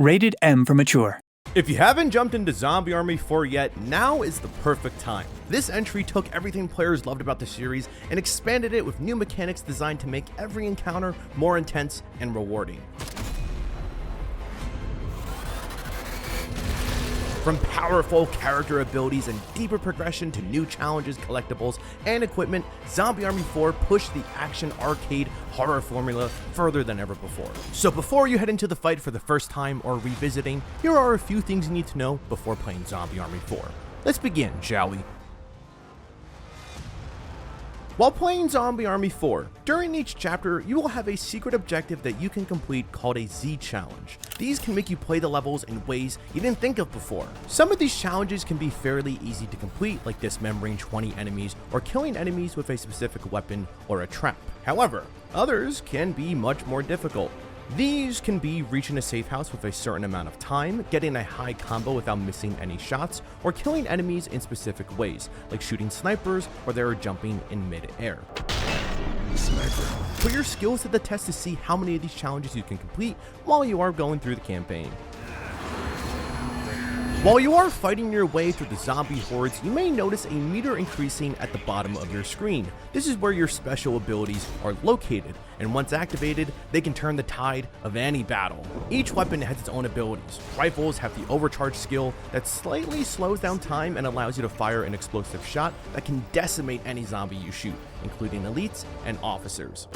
Rated M for mature. If you haven't jumped into Zombie Army 4 yet, now is the perfect time. This entry took everything players loved about the series and expanded it with new mechanics designed to make every encounter more intense and rewarding. From powerful character abilities and deeper progression to new challenges, collectibles, and equipment, Zombie Army 4 pushed the action arcade horror formula further than ever before. So before you head into the fight for the first time or revisiting, here are a few things you need to know before playing Zombie Army 4. Let's begin, shall we? While playing Zombie Army 4, during each chapter, you will have a secret objective that you can complete called a Z challenge. These can make you play the levels in ways you didn't think of before. Some of these challenges can be fairly easy to complete, like dismembering 20 enemies or killing enemies with a specific weapon or a trap. However, others can be much more difficult. These can be reaching a safe house with a certain amount of time, getting a high combo without missing any shots, or killing enemies in specific ways, like shooting snipers or they are jumping in mid-air. Put your skills to the test to see how many of these challenges you can complete while you are going through the campaign. While you are fighting your way through the zombie hordes, you may notice a meter increasing at the bottom of your screen. This is where your special abilities are located, and once activated, they can turn the tide of any battle. Each weapon has its own abilities. Rifles have the overcharge skill that slightly slows down time and allows you to fire an explosive shot that can decimate any zombie you shoot, including elites and officers.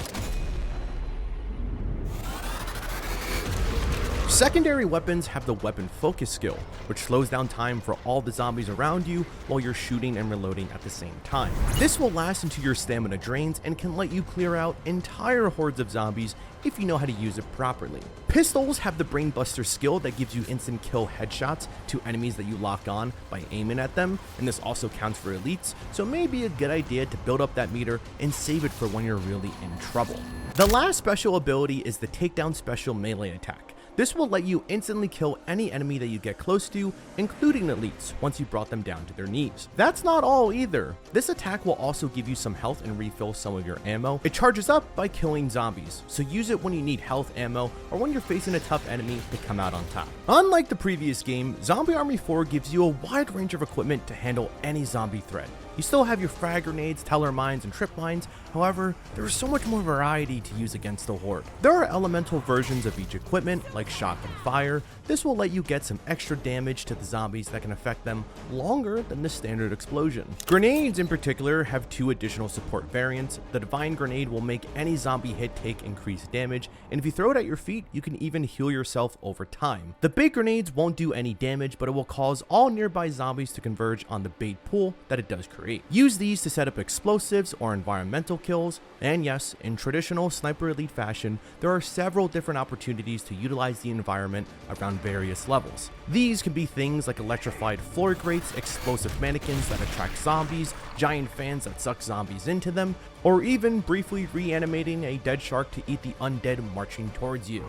Secondary weapons have the weapon focus skill, which slows down time for all the zombies around you while you're shooting and reloading at the same time. This will last until your stamina drains and can let you clear out entire hordes of zombies if you know how to use it properly. Pistols have the Brainbuster skill that gives you instant kill headshots to enemies that you lock on by aiming at them, and this also counts for elites, so it may be a good idea to build up that meter and save it for when you're really in trouble. The last special ability is the Takedown Special Melee Attack. This will let you instantly kill any enemy that you get close to, including elites, once you brought them down to their knees. That's not all either. This attack will also give you some health and refill some of your ammo. It charges up by killing zombies, so use it when you need health ammo or when you're facing a tough enemy to come out on top. Unlike the previous game, Zombie Army 4 gives you a wide range of equipment to handle any zombie threat. You still have your frag grenades, teller mines, and trip mines, however, there is so much more variety to use against the horde. There are elemental versions of each equipment, like shock and fire. This will let you get some extra damage to the zombies that can affect them longer than the standard explosion. Grenades in particular have two additional support variants. The Divine Grenade will make any zombie hit take increased damage, and if you throw it at your feet, you can even heal yourself over time. The bait grenades won't do any damage, but it will cause all nearby zombies to converge on the bait pool that it does create. Use these to set up explosives or environmental kills, and yes, in traditional Sniper Elite fashion, there are several different opportunities to utilize the environment around various levels. These can be things like electrified floor grates, explosive mannequins that attract zombies, giant fans that suck zombies into them, or even briefly reanimating a dead shark to eat the undead marching towards you.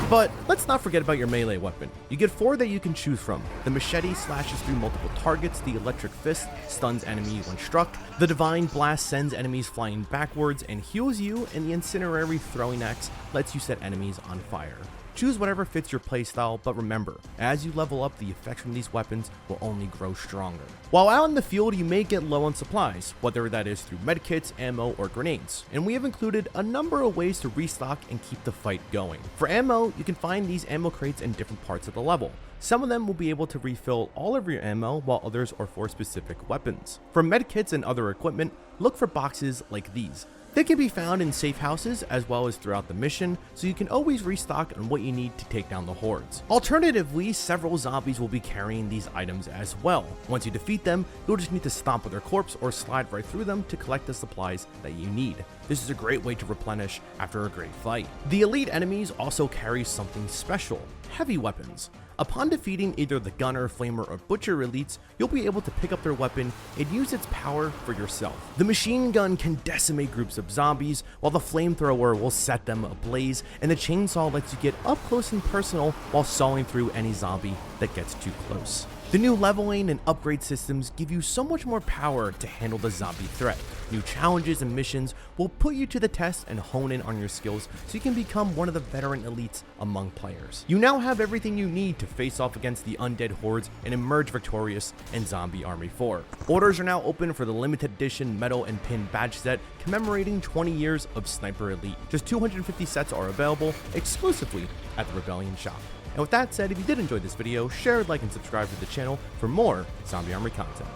But let's not forget about your melee weapon. You get 4 that you can choose from. The machete slashes through multiple targets, the electric fist stuns enemy when struck, the divine blast sends enemies flying backwards and heals you, and the incendiary throwing axe lets you set enemies on fire. Choose whatever fits your playstyle, but remember, as you level up, the effects from these weapons will only grow stronger. While out in the field, you may get low on supplies, whether that is through medkits, ammo, or grenades, and we have included a number of ways to restock and keep the fight going. For ammo, you can find these ammo crates in different parts of the level. Some of them will be able to refill all of your ammo, while others are for specific weapons. For medkits and other equipment, look for boxes like these. They can be found in safe houses as well as throughout the mission, so you can always restock on what you need to take down the hordes. Alternatively, several zombies will be carrying these items as well. Once you defeat them, you'll just need to stomp on their corpse or slide right through them to collect the supplies that you need. This is a great way to replenish after a great fight. The elite enemies also carry something special: heavy weapons. Upon defeating either the Gunner, Flamer, or Butcher elites, you'll be able to pick up their weapon and use its power for yourself. The machine gun can decimate groups of zombies, while the flamethrower will set them ablaze, and the chainsaw lets you get up close and personal while sawing through any zombie that gets too close. The new leveling and upgrade systems give you so much more power to handle the zombie threat. New challenges and missions will put you to the test and hone in on your skills so you can become one of the veteran elites among players. You now have everything you need to face off against the undead hordes and emerge victorious in Zombie Army 4. Orders are now open for the limited edition metal and pin badge set commemorating 20 years of Sniper Elite. Just 250 sets are available exclusively at the Rebellion shop. And with that said, if you did enjoy this video, share, like, and subscribe to the channel for more Zombie Army content.